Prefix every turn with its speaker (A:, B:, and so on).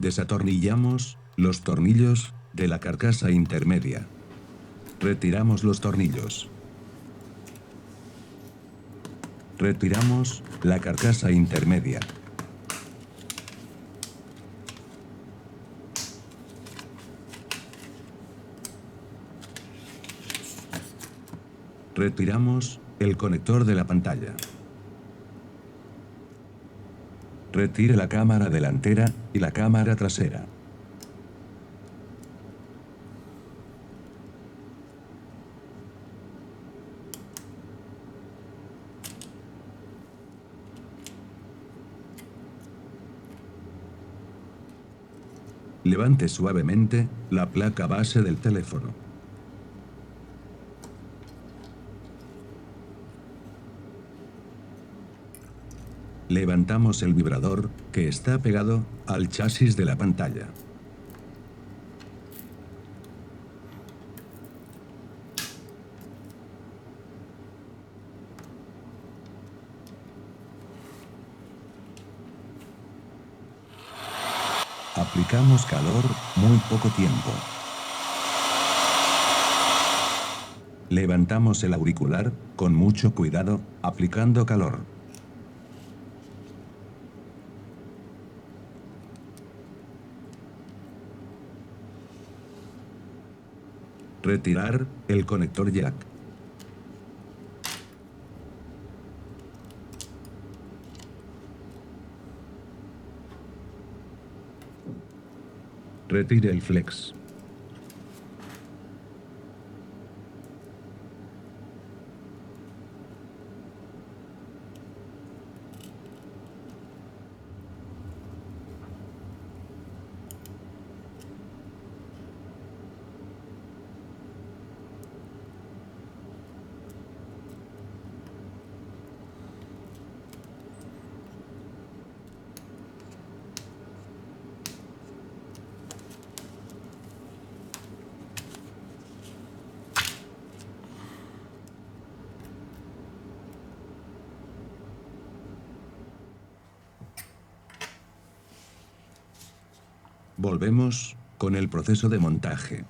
A: Desatornillamos los tornillos de la carcasa intermedia. Retiramos los tornillos. Retiramos la carcasa intermedia. Retiramos el conector de la pantalla. Retire la cámara delantera y la cámara trasera. Levante suavemente la placa base del teléfono. Levantamos el vibrador que está pegado al chasis de la pantalla. Aplicamos calor muy poco tiempo. Levantamos el auricular con mucho cuidado, aplicando calor. Retirar el conector jack. Retire el flex. Volvemos con el proceso de montaje.